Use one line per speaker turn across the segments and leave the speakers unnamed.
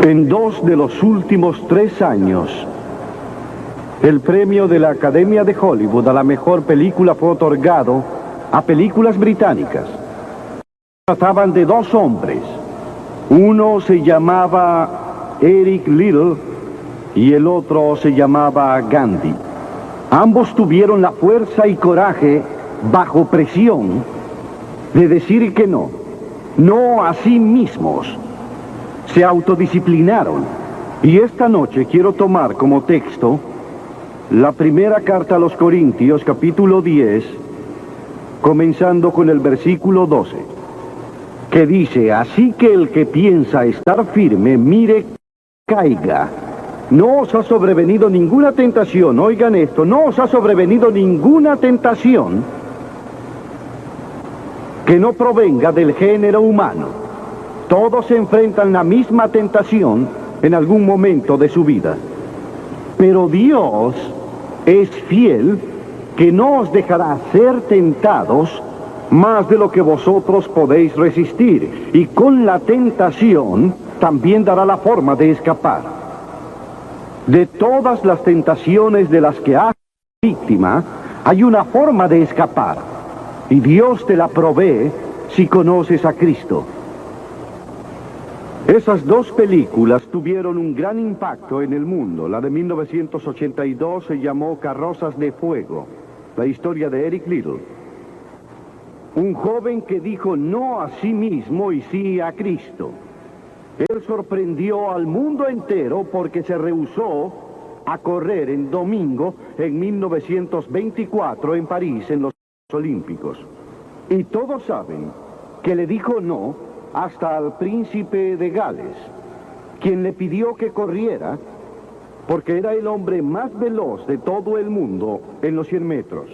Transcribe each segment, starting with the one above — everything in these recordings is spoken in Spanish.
En 2 de los últimos 3 años, el premio de la Academia de Hollywood a la mejor película fue otorgado a películas británicas. Trataban de 2 hombres. Uno se llamaba Eric Liddell y el otro se llamaba Gandhi. Ambos tuvieron la fuerza y coraje, bajo presión, de decir que no a sí mismos. Se autodisciplinaron. Y esta noche quiero tomar como texto la primera carta a los Corintios, capítulo 10, comenzando con el versículo 12, que dice: así que el que piensa estar firme, mire que caiga. No os ha sobrevenido ninguna tentación, oigan esto, no os ha sobrevenido ninguna tentación que no provenga del género humano. Todos se enfrentan la misma tentación en algún momento de su vida. Pero Dios es fiel, que no os dejará ser tentados más de lo que vosotros podéis resistir. Y con la tentación también dará la forma de escapar. De todas las tentaciones de las que has sido víctima, hay una forma de escapar. Y Dios te la provee si conoces a Cristo. Esas 2 películas tuvieron un gran impacto en el mundo. La de 1982 se llamó Carrozas de Fuego, la historia de Eric Liddell. Un joven que dijo no a sí mismo y sí a Cristo. Él sorprendió al mundo entero porque se rehusó a correr en domingo en 1924 en París, en los Juegos Olímpicos. Y todos saben que le dijo no hasta al príncipe de Gales, quien le pidió que corriera, porque era el hombre más veloz de todo el mundo en los 100 metros.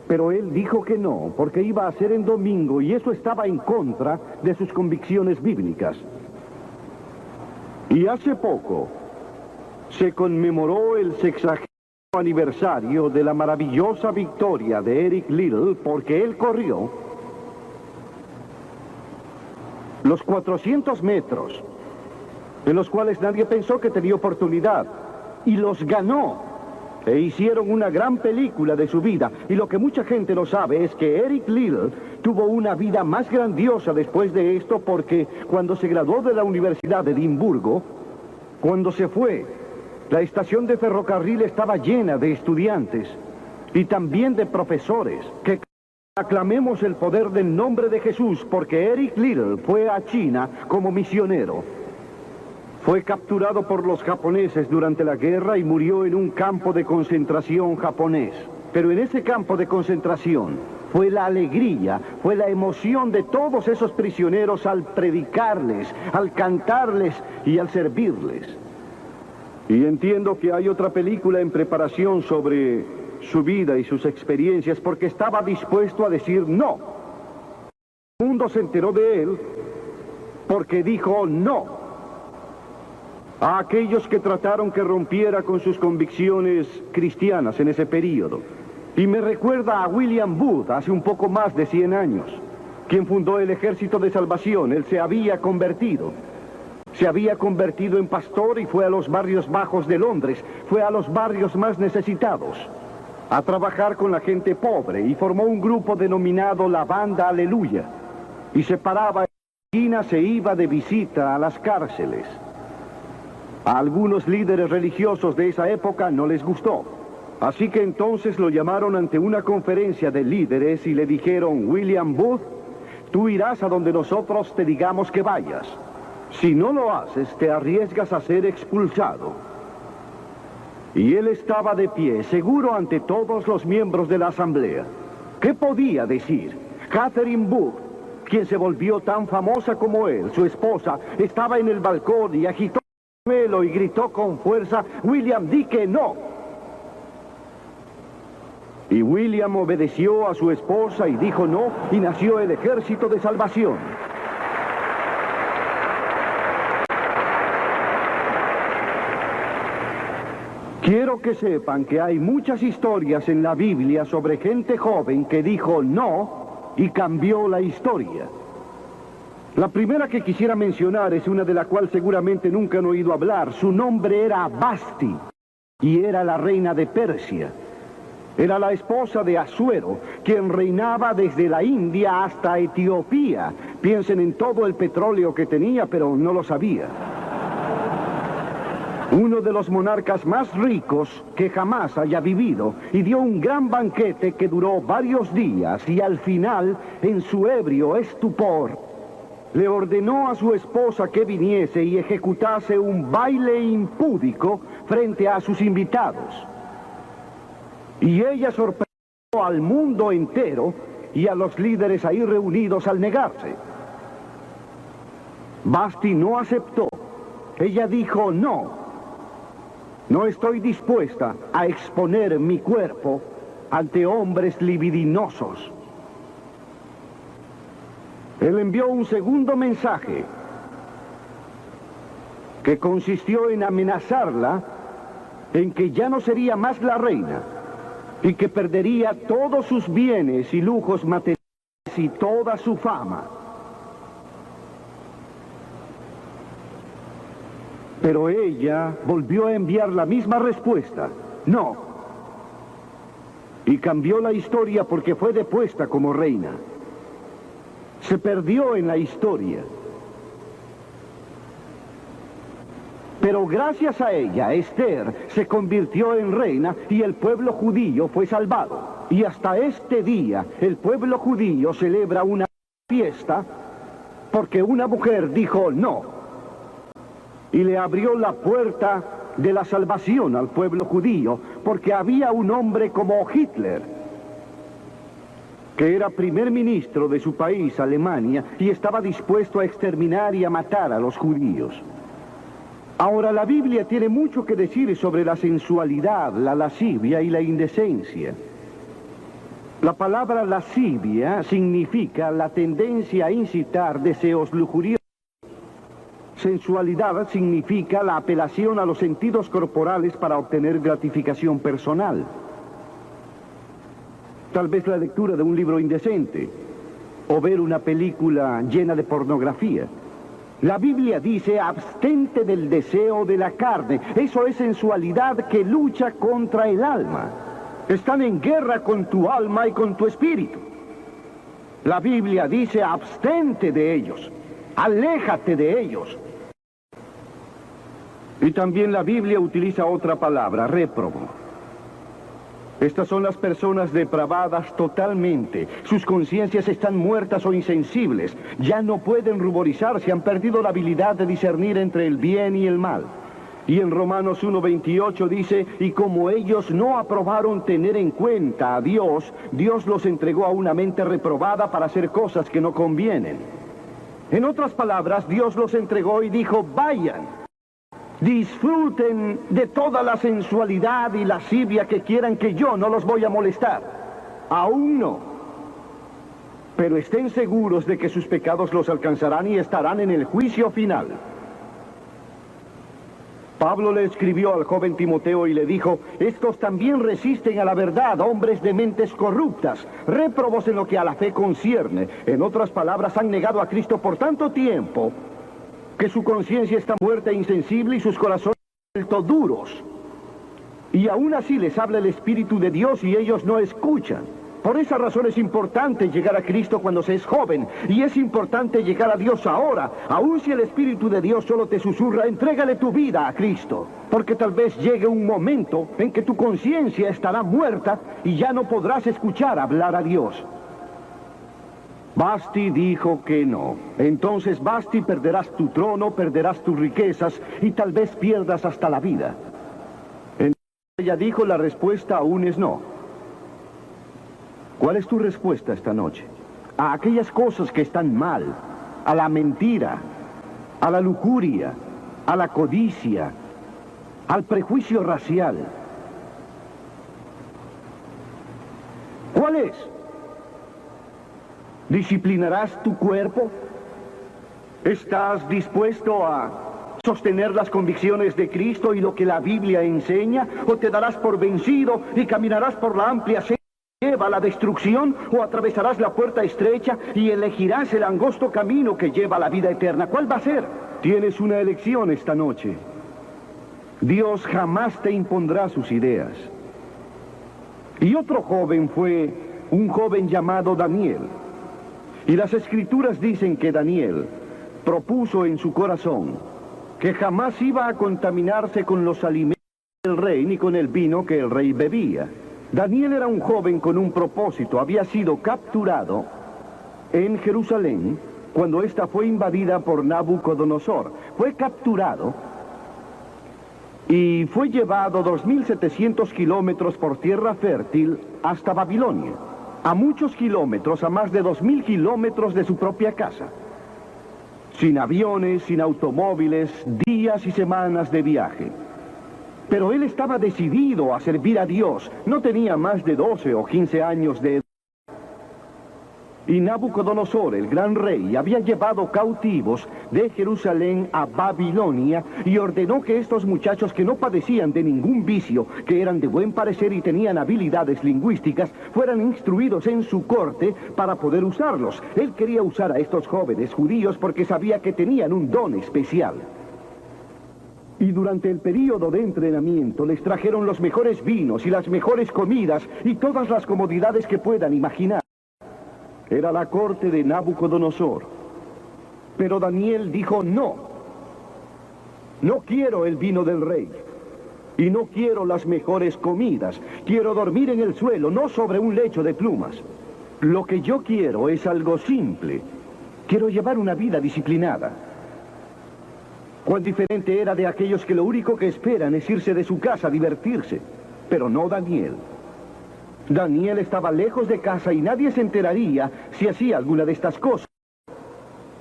Pero él dijo que no, porque iba a ser en domingo, y eso estaba en contra de sus convicciones bíblicas. Y hace poco se conmemoró el 60º aniversario de la maravillosa victoria de Eric Liddell, porque él corrió los 400 metros, en los cuales nadie pensó que tenía oportunidad, y los ganó, e hicieron una gran película de su vida. Y lo que mucha gente no sabe es que Eric Liddell tuvo una vida más grandiosa después de esto, porque cuando se graduó de la Universidad de Edimburgo, cuando se fue, la estación de ferrocarril estaba llena de estudiantes y también de profesores que aclamemos el poder del nombre de Jesús, porque Eric Liddell fue a China como misionero. Fue capturado por los japoneses durante la guerra y murió en un campo de concentración japonés. Pero en ese campo de concentración fue la alegría, fue la emoción de todos esos prisioneros al predicarles, al cantarles y al servirles. Y entiendo que hay otra película en preparación sobre su vida y sus experiencias, porque estaba dispuesto a decir no. El mundo se enteró de él porque dijo no a aquellos que trataron que rompiera con sus convicciones cristianas en ese período. Y me recuerda a William Booth, hace un poco más de 100 años, quien fundó el Ejército de Salvación. Él se había convertido en pastor y fue a los barrios bajos de Londres, fue a los barrios más necesitados, a trabajar con la gente pobre, y formó un grupo denominado la Banda Aleluya, y se paraba en la esquina, se iba de visita a las cárceles. A algunos líderes religiosos de esa época no les gustó, así que entonces lo llamaron ante una conferencia de líderes y le dijeron: William Booth, tú irás a donde nosotros te digamos que vayas. Si no lo haces, te arriesgas a ser expulsado. Y él estaba de pie, seguro ante todos los miembros de la asamblea. ¿Qué podía decir? Catherine Booth, quien se volvió tan famosa como él, su esposa, estaba en el balcón y agitó el pelo y gritó con fuerza: William, di que no. Y William obedeció a su esposa y dijo no, y nació el Ejército de Salvación. Quiero que sepan que hay muchas historias en la Biblia sobre gente joven que dijo no y cambió la historia. La primera que quisiera mencionar es una de la cual seguramente nunca han oído hablar. Su nombre era Vasti y era la reina de Persia. Era la esposa de Asuero, quien reinaba desde la India hasta Etiopía. Piensen en todo el petróleo que tenía, pero no lo sabía. Uno de los monarcas más ricos que jamás haya vivido, y dio un gran banquete que duró varios días, y al final, en su ebrio estupor, le ordenó a su esposa que viniese y ejecutase un baile impúdico frente a sus invitados. Y ella sorprendió al mundo entero y a los líderes ahí reunidos al negarse. Vasti no aceptó. Ella dijo no. No estoy dispuesta a exponer mi cuerpo ante hombres libidinosos. Él envió un segundo mensaje que consistió en amenazarla en que ya no sería más la reina y que perdería todos sus bienes y lujos materiales y toda su fama. Pero ella volvió a enviar la misma respuesta, no. Y cambió la historia porque fue depuesta como reina. Se perdió en la historia. Pero gracias a ella, Esther se convirtió en reina y el pueblo judío fue salvado. Y hasta este día, el pueblo judío celebra una fiesta porque una mujer dijo no. Y le abrió la puerta de la salvación al pueblo judío, porque había un hombre como Hitler, que era primer ministro de su país, Alemania, y estaba dispuesto a exterminar y a matar a los judíos. Ahora, la Biblia tiene mucho que decir sobre la sensualidad, la lascivia y la indecencia. La palabra lascivia significa la tendencia a incitar deseos lujuriosos. Sensualidad significa la apelación a los sentidos corporales para obtener gratificación personal. Tal vez la lectura de un libro indecente o ver una película llena de pornografía. La Biblia dice, abstente del deseo de la carne. Eso es sensualidad que lucha contra el alma. Están en guerra con tu alma y con tu espíritu. La Biblia dice, abstente de ellos. Aléjate de ellos. Y también la Biblia utiliza otra palabra, réprobo. Estas son las personas depravadas totalmente. Sus conciencias están muertas o insensibles. Ya no pueden ruborizarse, han perdido la habilidad de discernir entre el bien y el mal. Y en Romanos 1:28 dice, y como ellos no aprobaron tener en cuenta a Dios, Dios los entregó a una mente reprobada para hacer cosas que no convienen. En otras palabras, Dios los entregó y dijo, vayan. Disfruten de toda la sensualidad y lascivia que quieran, que yo no los voy a molestar. Aún no. Pero estén seguros de que sus pecados los alcanzarán y estarán en el juicio final. Pablo le escribió al joven Timoteo y le dijo, estos también resisten a la verdad, hombres de mentes corruptas, réprobos en lo que a la fe concierne. En otras palabras, han negado a Cristo por tanto tiempo que su conciencia está muerta e insensible y sus corazones han vuelto duros. Y aún así les habla el Espíritu de Dios y ellos no escuchan. Por esa razón es importante llegar a Cristo cuando se es joven, y es importante llegar a Dios ahora. Aún si el Espíritu de Dios solo te susurra, entrégale tu vida a Cristo, porque tal vez llegue un momento en que tu conciencia estará muerta y ya no podrás escuchar hablar a Dios. Vasti dijo que no. Entonces, Vasti, perderás tu trono, perderás tus riquezas y tal vez pierdas hasta la vida. Entonces ella dijo, la respuesta aún es no. ¿Cuál es tu respuesta esta noche? A aquellas cosas que están mal, a la mentira, a la lujuria, a la codicia, al prejuicio racial. ¿Cuál es? ¿Disciplinarás tu cuerpo? ¿Estás dispuesto a sostener las convicciones de Cristo y lo que la Biblia enseña? ¿O te darás por vencido y caminarás por la amplia senda que lleva a la destrucción? ¿O atravesarás la puerta estrecha y elegirás el angosto camino que lleva a la vida eterna? ¿Cuál va a ser? Tienes una elección esta noche. Dios jamás te impondrá sus ideas. Y otro joven fue un joven llamado Daniel. Y las Escrituras dicen que Daniel propuso en su corazón que jamás iba a contaminarse con los alimentos del rey ni con el vino que el rey bebía. Daniel era un joven con un propósito. Había sido capturado en Jerusalén cuando ésta fue invadida por Nabucodonosor. Fue capturado y fue llevado 2.700 kilómetros por tierra fértil hasta Babilonia. A muchos kilómetros, a más de 2.000 kilómetros de su propia casa. Sin aviones, sin automóviles, días y semanas de viaje. Pero él estaba decidido a servir a Dios. No tenía más de 12 o 15 años de edad. Y Nabucodonosor, el gran rey, había llevado cautivos de Jerusalén a Babilonia y ordenó que estos muchachos que no padecían de ningún vicio, que eran de buen parecer y tenían habilidades lingüísticas, fueran instruidos en su corte para poder usarlos. Él quería usar a estos jóvenes judíos porque sabía que tenían un don especial. Y durante el período de entrenamiento les trajeron los mejores vinos y las mejores comidas y todas las comodidades que puedan imaginar. Era la corte de Nabucodonosor. Pero Daniel dijo no. No quiero el vino del rey. Y no quiero las mejores comidas. Quiero dormir en el suelo, no sobre un lecho de plumas. Lo que yo quiero es algo simple. Quiero llevar una vida disciplinada. Cuán diferente era de aquellos que lo único que esperan es irse de su casa a divertirse. Pero no Daniel. Daniel estaba lejos de casa y nadie se enteraría si hacía alguna de estas cosas.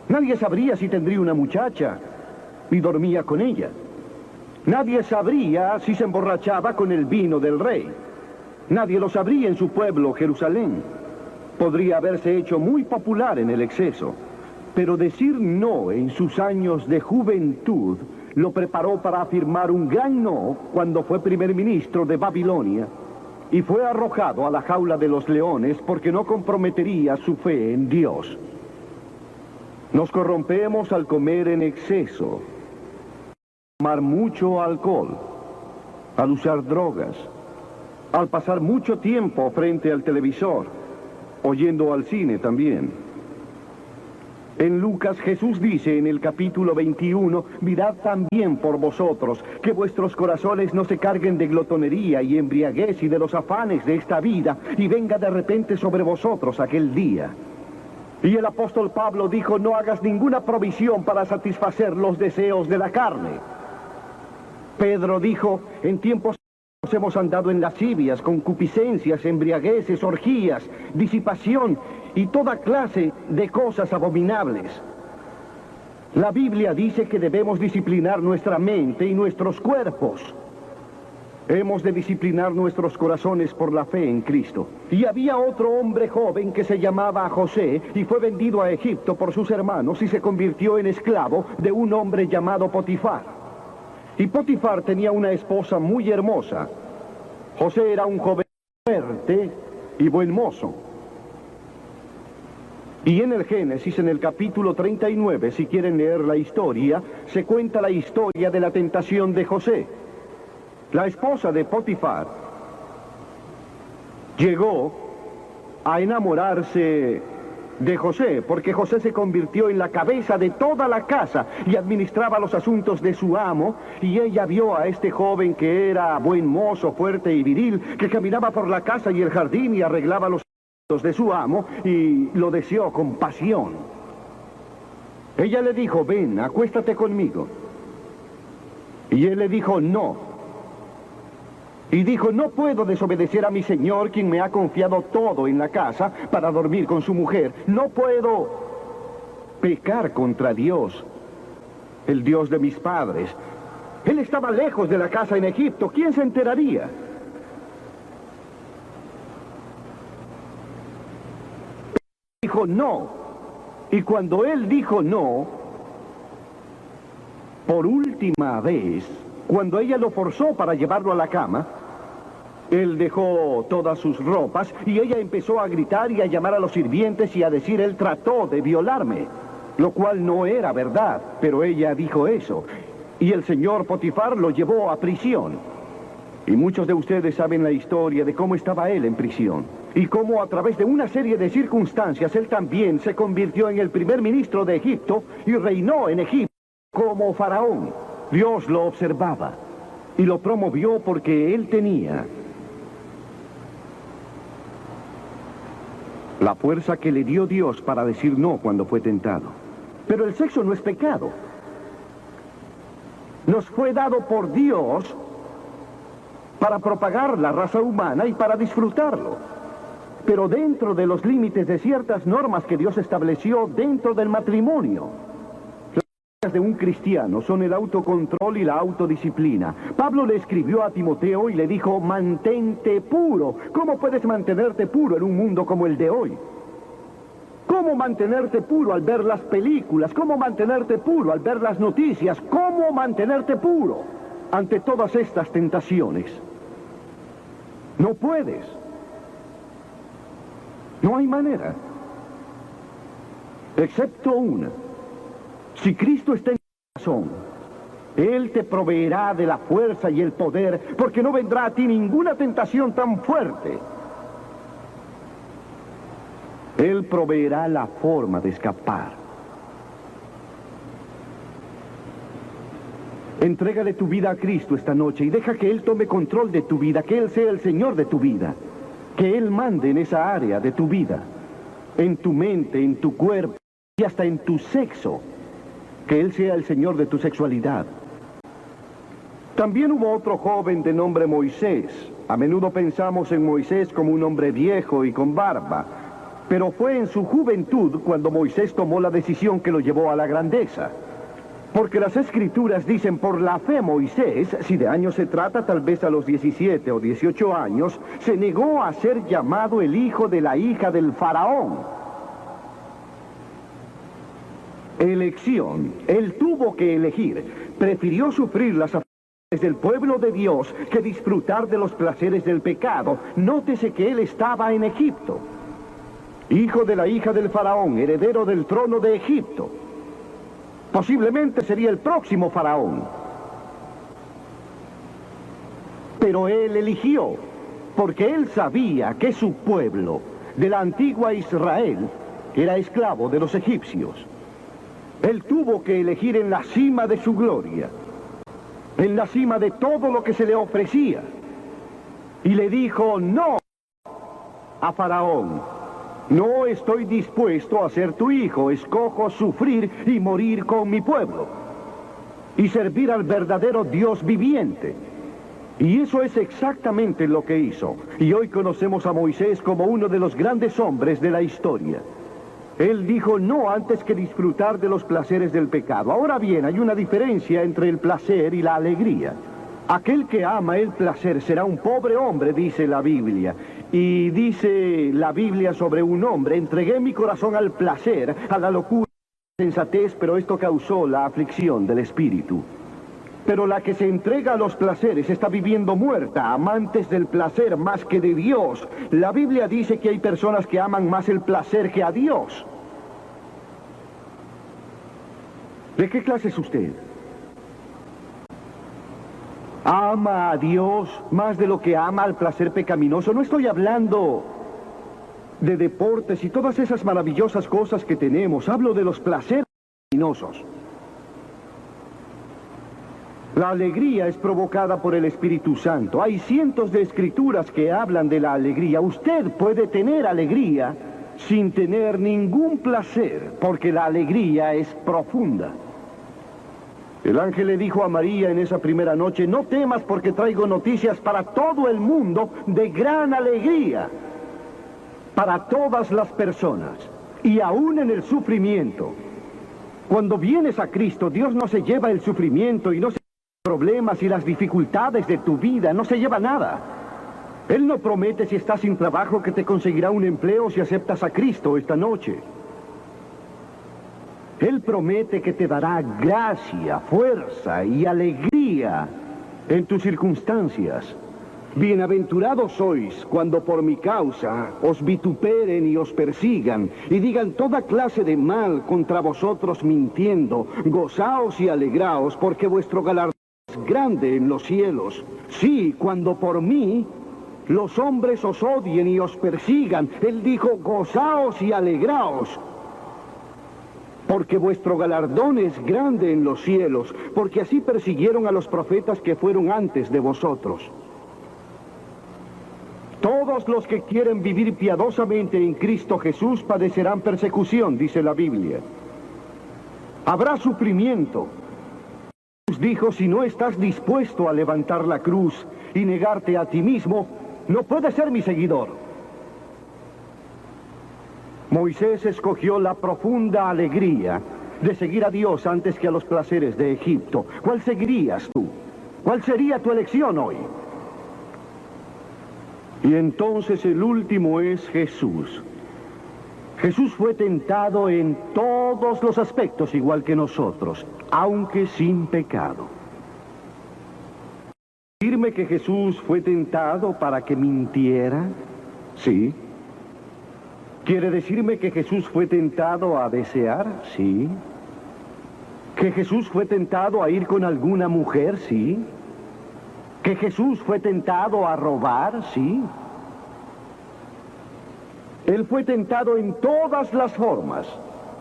Nadie sabría si tendría una muchacha y dormía con ella. Nadie sabría si se emborrachaba con el vino del rey. Nadie lo sabría en su pueblo, Jerusalén. Podría haberse hecho muy popular en el exceso. Pero decir no en sus años de juventud lo preparó para afirmar un gran no cuando fue primer ministro de Babilonia. Y fue arrojado a la jaula de los leones porque no comprometería su fe en Dios. Nos corrompemos al comer en exceso, al tomar mucho alcohol, al usar drogas, al pasar mucho tiempo frente al televisor, o yendo al cine también. En Lucas, Jesús dice en el capítulo 21, mirad también por vosotros, que vuestros corazones no se carguen de glotonería y embriaguez y de los afanes de esta vida, y venga de repente sobre vosotros aquel día. Y el apóstol Pablo dijo, no hagas ninguna provisión para satisfacer los deseos de la carne. Pedro dijo, en tiempos hemos andado en lascivias, concupiscencias, embriagueces, orgías, disipación y toda clase de cosas abominables. La Biblia dice que debemos disciplinar nuestra mente y nuestros cuerpos. Hemos de disciplinar nuestros corazones por la fe en Cristo. Y había otro hombre joven que se llamaba José y fue vendido a Egipto por sus hermanos y se convirtió en esclavo de un hombre llamado Potifar. Y Potifar tenía una esposa muy hermosa. José era un joven fuerte y buen mozo. Y en el Génesis, en el capítulo 39, si quieren leer la historia, se cuenta la historia de la tentación de José. La esposa de Potifar llegó a enamorarse de José, porque José se convirtió en la cabeza de toda la casa y administraba los asuntos de su amo, y ella vio a este joven que era buen mozo, fuerte y viril, que caminaba por la casa y el jardín y arreglaba los asuntos de su amo, y lo deseó con pasión. Ella le dijo, ven, acuéstate conmigo. Y él le dijo, no. Y dijo, no puedo desobedecer a mi señor, quien me ha confiado todo en la casa, para dormir con su mujer. No puedo pecar contra Dios, el Dios de mis padres. Él estaba lejos de la casa en Egipto. ¿Quién se enteraría? Dijo no. Y cuando él dijo no, por última vez, cuando ella lo forzó para llevarlo a la cama, él dejó todas sus ropas y ella empezó a gritar y a llamar a los sirvientes y a decir, él trató de violarme, lo cual no era verdad, pero ella dijo eso. Y el señor Potifar lo llevó a prisión. Y muchos de ustedes saben la historia de cómo estaba él en prisión. Y cómo a través de una serie de circunstancias él también se convirtió en el primer ministro de Egipto y reinó en Egipto como faraón. Dios lo observaba y lo promovió porque él tenía la fuerza que le dio Dios para decir no cuando fue tentado. Pero el sexo no es pecado. Nos fue dado por Dios para propagar la raza humana y para disfrutarlo. Pero dentro de los límites de ciertas normas que Dios estableció dentro del matrimonio. Las reglas de un cristiano son el autocontrol y la autodisciplina. Pablo le escribió a Timoteo y le dijo, mantente puro. ¿Cómo puedes mantenerte puro en un mundo como el de hoy? ¿Cómo mantenerte puro al ver las películas? ¿Cómo mantenerte puro al ver las noticias? ¿Cómo mantenerte puro ante todas estas tentaciones? No puedes. No hay manera. Excepto una. Si Cristo está en tu corazón, Él te proveerá de la fuerza y el poder, porque no vendrá a ti ninguna tentación tan fuerte. Él proveerá la forma de escapar. Entrégale tu vida a Cristo esta noche y deja que Él tome control de tu vida, que Él sea el Señor de tu vida, que Él mande en esa área de tu vida, en tu mente, en tu cuerpo y hasta en tu sexo, que Él sea el Señor de tu sexualidad. También hubo otro joven de nombre Moisés. A menudo pensamos en Moisés como un hombre viejo y con barba, pero fue en su juventud cuando Moisés tomó la decisión que lo llevó a la grandeza. Porque las Escrituras dicen, por la fe Moisés, si de años se trata, tal vez a los 17 o 18 años, se negó a ser llamado el hijo de la hija del faraón. Elección. Él tuvo que elegir. Prefirió sufrir las aflicciones del pueblo de Dios que disfrutar de los placeres del pecado. Nótese que él estaba en Egipto. Hijo de la hija del faraón, heredero del trono de Egipto. Posiblemente sería el próximo faraón. Pero él eligió, porque él sabía que su pueblo, de la antigua Israel, era esclavo de los egipcios. Él tuvo que elegir en la cima de su gloria, en la cima de todo lo que se le ofrecía. Y le dijo no a Faraón. No estoy dispuesto a ser tu hijo, escojo sufrir y morir con mi pueblo y servir al verdadero Dios viviente. Y eso es exactamente lo que hizo. Y hoy conocemos a Moisés como uno de los grandes hombres de la historia. Él dijo no antes que disfrutar de los placeres del pecado. Ahora bien, hay una diferencia entre el placer y la alegría. Aquel que ama el placer será un pobre hombre, dice la Biblia. Y dice la Biblia sobre un hombre, entregué mi corazón al placer, a la locura, a la sensatez, pero esto causó la aflicción del espíritu. Pero la que se entrega a los placeres está viviendo muerta, amantes del placer más que de Dios. La Biblia dice que hay personas que aman más el placer que a Dios. ¿De qué clase es usted? ¿Ama a Dios más de lo que ama al placer pecaminoso? No estoy hablando de deportes y todas esas maravillosas cosas que tenemos. Hablo de los placeres pecaminosos. La alegría es provocada por el Espíritu Santo. Hay cientos de escrituras que hablan de la alegría. Usted puede tener alegría sin tener ningún placer, porque la alegría es profunda. El ángel le dijo a María en esa primera noche, no temas porque traigo noticias para todo el mundo de gran alegría, para todas las personas, y aún en el sufrimiento. Cuando vienes a Cristo, Dios no se lleva el sufrimiento y no se lleva los problemas y las dificultades de tu vida, no se lleva nada. Él no promete si estás sin trabajo que te conseguirá un empleo si aceptas a Cristo esta noche. Él promete que te dará gracia, fuerza y alegría en tus circunstancias. Bienaventurados sois cuando por mi causa os vituperen y os persigan y digan toda clase de mal contra vosotros mintiendo. Gozaos y alegraos porque vuestro galardón es grande en los cielos. Sí, cuando por mí los hombres os odien y os persigan. Él dijo, gozaos y alegraos, porque vuestro galardón es grande en los cielos, porque así persiguieron a los profetas que fueron antes de vosotros. Todos los que quieren vivir piadosamente en Cristo Jesús padecerán persecución, dice la Biblia. Habrá sufrimiento. Jesús dijo, si no estás dispuesto a levantar la cruz y negarte a ti mismo, no puedes ser mi seguidor. Moisés escogió la profunda alegría de seguir a Dios antes que a los placeres de Egipto. ¿Cuál seguirías tú? ¿Cuál sería tu elección hoy? Y entonces el último es Jesús. Jesús fue tentado en todos los aspectos igual que nosotros, aunque sin pecado. ¿Decirme que Jesús fue tentado para que mintiera? Sí. ¿Quiere decirme que Jesús fue tentado a desear? Sí. ¿Que Jesús fue tentado a ir con alguna mujer? Sí. ¿Que Jesús fue tentado a robar? Sí. Él fue tentado en todas las formas,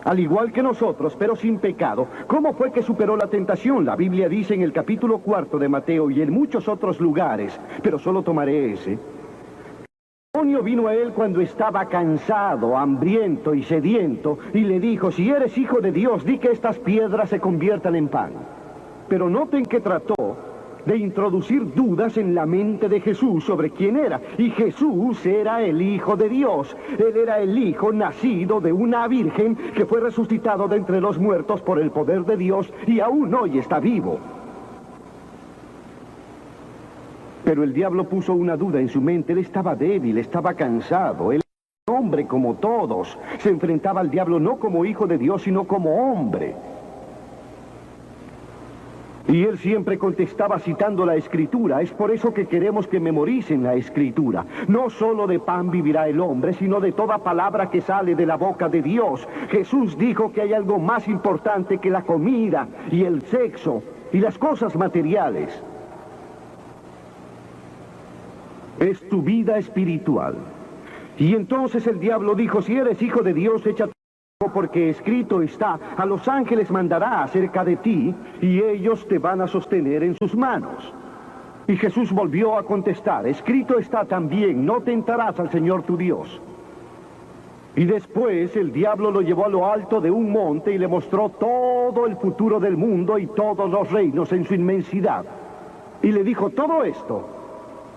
al igual que nosotros, pero sin pecado. ¿Cómo fue que superó la tentación? La Biblia dice en el capítulo 4 de Mateo y en muchos otros lugares, pero solo tomaré ese. El demonio vino a él cuando estaba cansado, hambriento y sediento, y le dijo, si eres hijo de Dios, di que estas piedras se conviertan en pan. Pero noten que trató de introducir dudas en la mente de Jesús sobre quién era. Y Jesús era el Hijo de Dios. Él era el Hijo nacido de una virgen que fue resucitado de entre los muertos por el poder de Dios y aún hoy está vivo. Pero el diablo puso una duda en su mente. Él estaba débil, estaba cansado. Él era un hombre como todos. Se enfrentaba al diablo no como hijo de Dios, sino como hombre. Y él siempre contestaba citando la Escritura. Es por eso que queremos que memoricen la Escritura. No solo de pan vivirá el hombre, sino de toda palabra que sale de la boca de Dios. Jesús dijo que hay algo más importante que la comida y el sexo y las cosas materiales. Es tu vida espiritual. Y entonces el diablo dijo, si eres hijo de Dios, échate, porque escrito está, a los ángeles mandará acerca de ti, y ellos te van a sostener en sus manos. Y Jesús volvió a contestar, escrito está también, no tentarás al Señor tu Dios. Y después el diablo lo llevó a lo alto de un monte y le mostró todo el futuro del mundo y todos los reinos en su inmensidad. Y le dijo, todo esto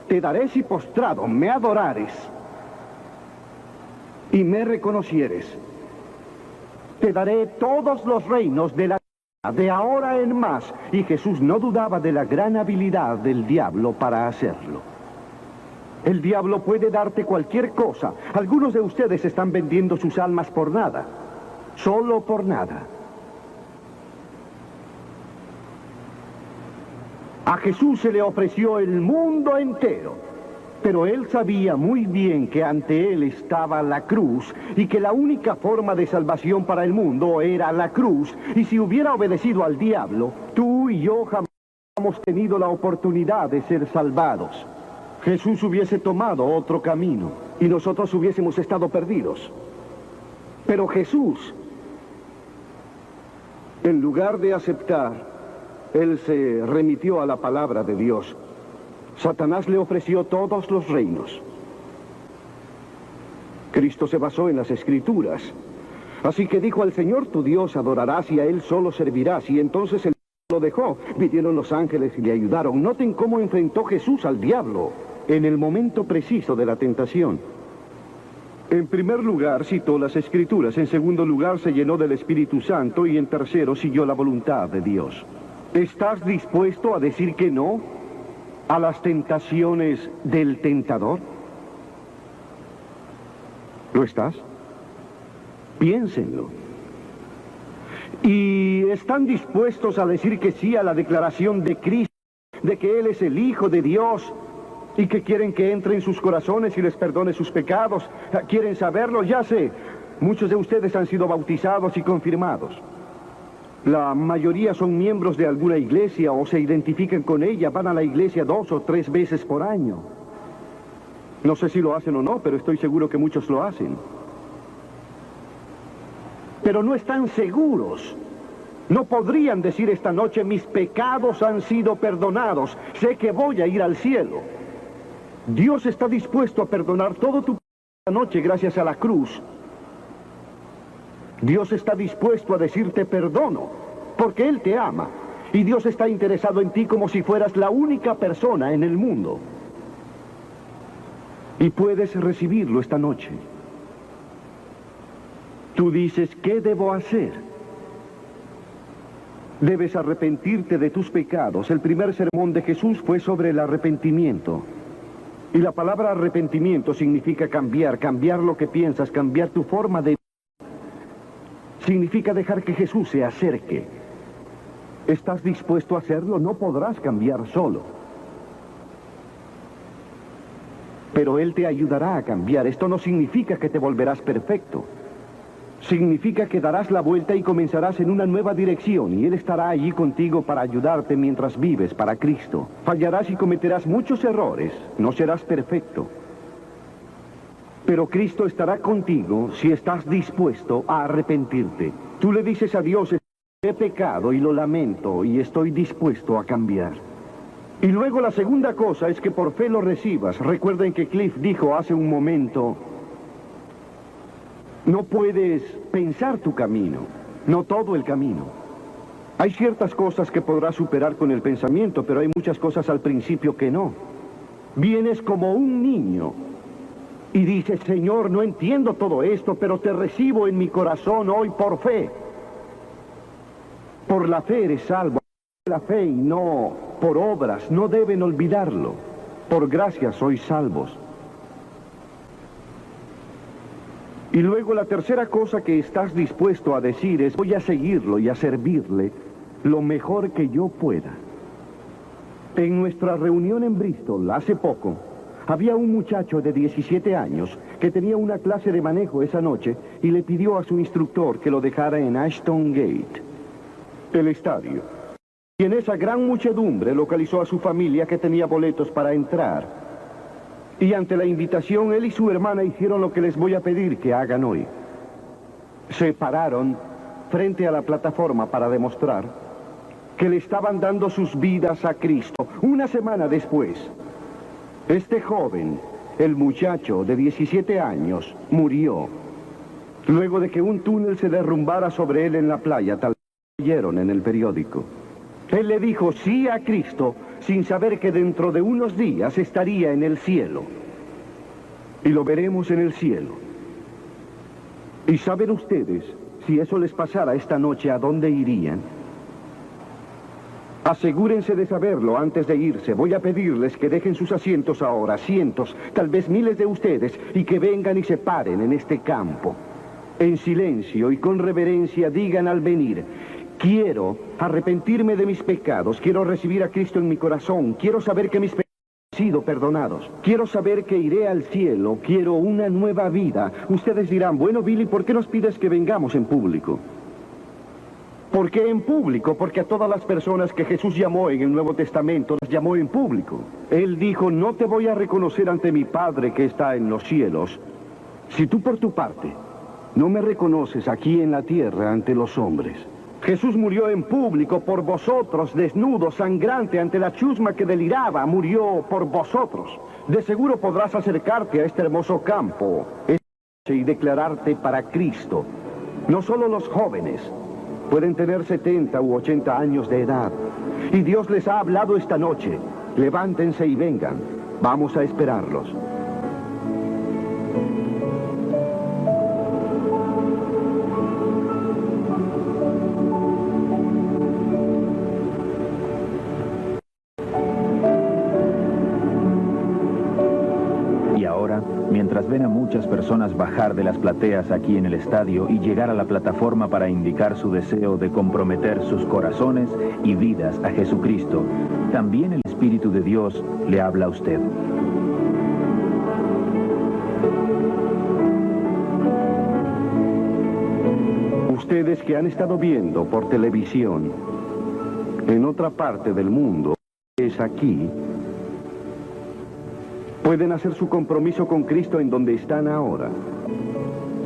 te daré si postrado me adorares y me reconocieres. Te daré todos los reinos de la tierra, de ahora en más. Y Jesús no dudaba de la gran habilidad del diablo para hacerlo. El diablo puede darte cualquier cosa. Algunos de ustedes están vendiendo sus almas por nada. Solo por nada. A Jesús se le ofreció el mundo entero. Pero él sabía muy bien que ante él estaba la cruz y que la única forma de salvación para el mundo era la cruz. Y si hubiera obedecido al diablo, tú y yo jamás hubiéramos tenido la oportunidad de ser salvados. Jesús hubiese tomado otro camino y nosotros hubiésemos estado perdidos. Pero Jesús, en lugar de aceptar, él se remitió a la palabra de Dios. Satanás le ofreció todos los reinos. Cristo se basó en las Escrituras. Así que dijo, al Señor tu Dios adorarás y a Él solo servirás. Y entonces él lo dejó. Vinieron los ángeles y le ayudaron. Noten cómo enfrentó Jesús al diablo en el momento preciso de la tentación. En primer lugar, citó las Escrituras. En segundo lugar, se llenó del Espíritu Santo. Y en tercero, siguió la voluntad de Dios. ¿Estás dispuesto a decir que no a las tentaciones del tentador? ¿Lo estás? Piénsenlo. Y están dispuestos a decir que sí a la declaración de Cristo, de que Él es el Hijo de Dios, y que quieren que entre en sus corazones y les perdone sus pecados. ¿Quieren saberlo? Ya sé. Muchos de ustedes han sido bautizados y confirmados. La mayoría son miembros de alguna iglesia o se identifican con ella. Van a la iglesia 2 o 3 veces por año. No sé si lo hacen o no, pero estoy seguro que muchos lo hacen. Pero no están seguros. No podrían decir esta noche: mis pecados han sido perdonados. Sé que voy a ir al cielo. Dios está dispuesto a perdonar todo tu pecado esta noche gracias a la cruz. Dios está dispuesto a decirte perdono, porque Él te ama. Y Dios está interesado en ti como si fueras la única persona en el mundo. Y puedes recibirlo esta noche. Tú dices: ¿qué debo hacer? Debes arrepentirte de tus pecados. El primer sermón de Jesús fue sobre el arrepentimiento. Y la palabra arrepentimiento significa cambiar, cambiar lo que piensas, cambiar tu forma de vida. Significa dejar que Jesús se acerque. ¿Estás dispuesto a hacerlo? No podrás cambiar solo. Pero Él te ayudará a cambiar. Esto no significa que te volverás perfecto. Significa que darás la vuelta y comenzarás en una nueva dirección, y Él estará allí contigo para ayudarte mientras vives para Cristo. Fallarás y cometerás muchos errores. No serás perfecto. Pero Cristo estará contigo si estás dispuesto a arrepentirte. Tú le dices a Dios: he pecado y lo lamento y estoy dispuesto a cambiar. Y luego la segunda cosa es que por fe lo recibas. Recuerden que Cliff dijo hace un momento: no puedes pensar tu camino, no todo el camino. Hay ciertas cosas que podrás superar con el pensamiento, pero hay muchas cosas al principio que no. Vienes como un niño y dices: Señor, no entiendo todo esto, pero te recibo en mi corazón hoy por fe. Por la fe eres salvo. La fe y no por obras. No deben olvidarlo. Por gracia sois salvos. Y luego la tercera cosa que estás dispuesto a decir es: voy a seguirlo y a servirle lo mejor que yo pueda. En nuestra reunión en Bristol, hace poco, había un muchacho de 17 años que tenía una clase de manejo esa noche y le pidió a su instructor que lo dejara en Ashton Gate, el estadio. Y en esa gran muchedumbre localizó a su familia que tenía boletos para entrar. Y ante la invitación, él y su hermana hicieron lo que les voy a pedir que hagan hoy. Se pararon frente a la plataforma para demostrar que le estaban dando sus vidas a Cristo. Una semana después, este joven, el muchacho de 17 años, murió. Luego de que un túnel se derrumbara sobre él en la playa, tal vez leyeron en el periódico. Él le dijo sí a Cristo sin saber que dentro de unos días estaría en el cielo. Y lo veremos en el cielo. ¿Y saben ustedes, si eso les pasara esta noche, a dónde irían? Asegúrense de saberlo antes de irse. Voy a pedirles que dejen sus asientos ahora, cientos, tal vez miles de ustedes, y que vengan y se paren en este campo. En silencio y con reverencia digan al venir: quiero arrepentirme de mis pecados, quiero recibir a Cristo en mi corazón, quiero saber que mis pecados han sido perdonados, quiero saber que iré al cielo, quiero una nueva vida. Ustedes dirán: bueno, Billy, ¿por qué nos pides que vengamos en público? ¿Por qué en público? Porque a todas las personas que Jesús llamó en el Nuevo Testamento las llamó en público. Él dijo: no te voy a reconocer ante mi Padre que está en los cielos, si tú por tu parte no me reconoces aquí en la tierra ante los hombres. Jesús murió en público por vosotros, desnudo, sangrante, ante la chusma que deliraba, murió por vosotros. De seguro podrás acercarte a este hermoso campo y declararte para Cristo. No solo los jóvenes, pueden tener 70 u 80 años de edad. Y Dios les ha hablado esta noche. Levántense y vengan. Vamos a esperarlos.
mientras ven a muchas personas bajar de las plateas aquí en el estadio y llegar a la plataforma para indicar su deseo de comprometer sus corazones y vidas a Jesucristo, también el Espíritu de Dios le habla a usted.
Ustedes que han estado viendo por televisión en otra parte del mundo, es aquí, pueden hacer su compromiso con Cristo en donde están ahora.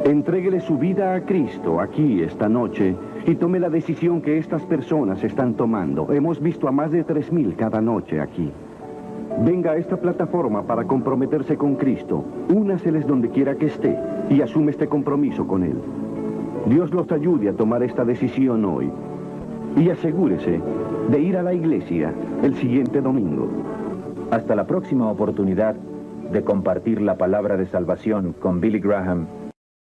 Entréguele su vida a Cristo aquí esta noche y tome la decisión que estas personas están tomando. Hemos visto a más de 3,000 cada noche aquí. Venga a esta plataforma para comprometerse con Cristo. Únaseles donde quiera que esté y asume este compromiso con Él. Dios los ayude a tomar esta decisión hoy. Y asegúrese de ir a la iglesia el siguiente domingo.
Hasta la próxima oportunidad de compartir la palabra de salvación con Billy Graham